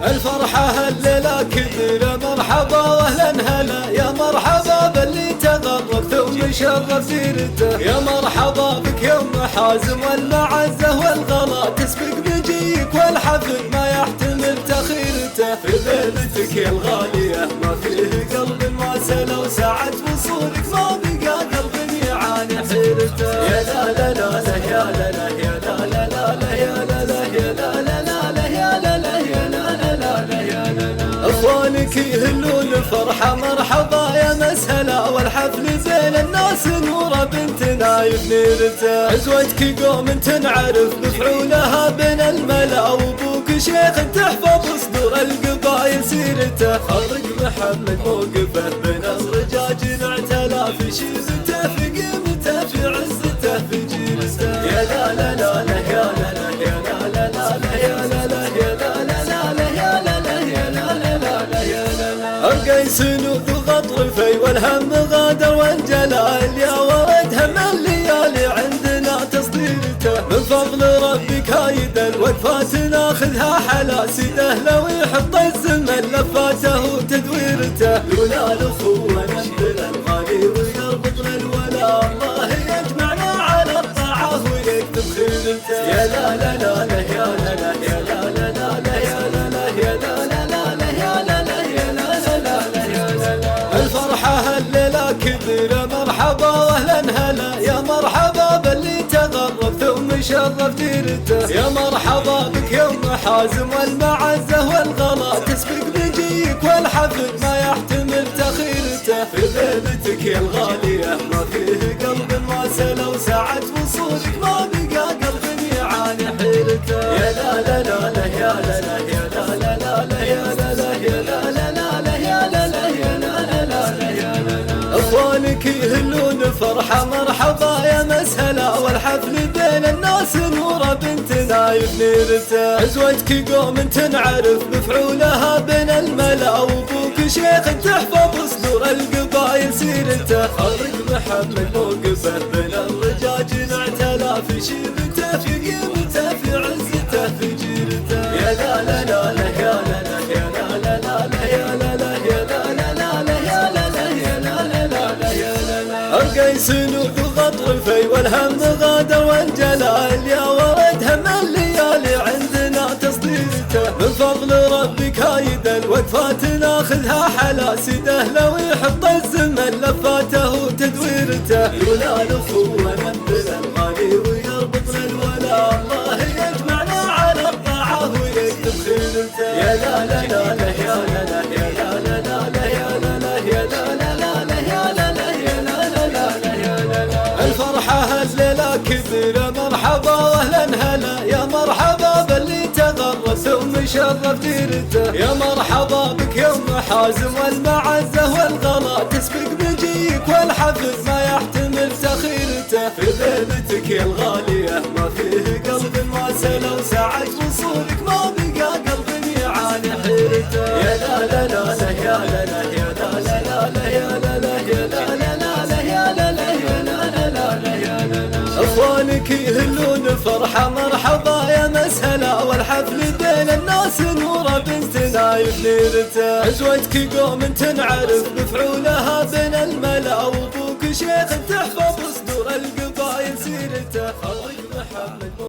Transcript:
الفرحة هالليلة كبيرة مرحبا واهلا هلا، يا مرحبا باللي تغرب ثم شرف سيرته، يا مرحبا بك يوم حازم والمعزة والغلا تسبق بجيك والحفل ما يحتمل تخيرته، في ليلتك يا الغالية ما فيه قلب ما سلا وساعة وصولك ما بقى قلب يعاني حيرته، يا لا لا لا لا يا لا لا يا لا لا لا لا يا لا لا يا لا لا لا يا لا لا يا لا لا يا لا لا. اخوانك يهلون فرحة مرحبا يا مسهلا، والحفل بين الناس نورة بنت نايف نيرته، عزوتك قوم تنعرف بفعولها بين الملا، وابوك شيخ تحفظ صدور القبايل سيرته، خرج محمد موقفه بين الرجاج نعتلى في شيبته في قيمته في عزته في جيلته، يا لا لا لا لا يا لا لا يا لا لا لا يا لا لا يا لا لا لا يا لا لا يا لا لا لا يا لا لا. أرقى سنود وغطرفي والهم غادر وانجلال، يا ورد هم الليالي عندنا تصديرته، من فضل ربك هايد الوقفات ناخذها حلا سيده، لو يحط الزمن لفاته وتدويرته، لولا الاخوه نبذل الغالي ويربطنا الولا، الله يجمعنا على الطاعه ويكتب خيرته، يا لا لا لا لا يا لا لا يا لا لا لا يا لا لا يا لا لا لا يا لا لا يا لا لا لا يا لا لا. الفرحة هالليلة كبيرة مرحبا واهلا هلا، يا مرحبا باللي تغرب ثم شرف ديرته، يا مرحبا بك يوم حازم والمعزة والغلا تسبق بجيك والحفل ما يحتمل تخيرته، في ليلتك يا الغالية ما فيه قلب ما سلا وساعة وصولك ما بقى قلب يعاني حيرته، يا لا لا لا لا يا لا لا يا لا لا لا يا لا لا يا لا لا لا يا لا لا يا لا لا لا يا لا لا. اخوانك يهلون فرحة مرحبا يا مسهلا، والحفل بين الناس نورة بنت نايف نيرته، عزوتك قوم تنعرف بفعولها بين الملا، وابوك شيخ تحفظ صدور القبايل سيرته، خرج محمد موقفه بين الرجاج نعتلى في شيبته في قيمته في عزته في جيرته، يا لا لا لا لا يا لا لا يا لا لا لا يا لا لا يا لا لا لا يا لا لا يا لا لا لا يا لا لا. أرقى سنود وغطرفي والهم غادر وانجلال، يا ورد هم الليالي عندنا تصديرته، من فضل ربك هايد الوقفات ناخذها حلا سيده، لو يحط الزمن لفاته وتدويرته، لولا الاخوه نبذل الغالي ويربطنا الولا، الله يجمعنا على الطاعه ويكتب خيرته، يا لا لا لا لا يا لا لا يا لا لا لا يا لا لا يا لا لا لا يا لا لا يا لا لا لا يا لا لا. الفرحة هالليلة كبيرة مرحبا واهلا هلا، يا مرحبا باللي تغرب ثم شرف ديرته، يا مرحبا بك يوم حازم والمعزة والغلا تسبق بجيك والحفل ما يحتمل تخيرته، في ليلتك يا الغالية ما فيه قلب ما سلا وساعة وصولك ما بقى قلب يعاني حيرته، يا لا لا لا لا يا لا لا يا لا لا لا يا لا لا يا لا لا لا يا لا لا يا لا لا لا يا لا لا. اخوانك يهلون فرحة مرحبا يا مسهلا، والحفل بين الناس نورة بنت نايف نيرته، عزوتك قوم تنعرف بفعولها بين الملا، وابوك شيخ تحفظ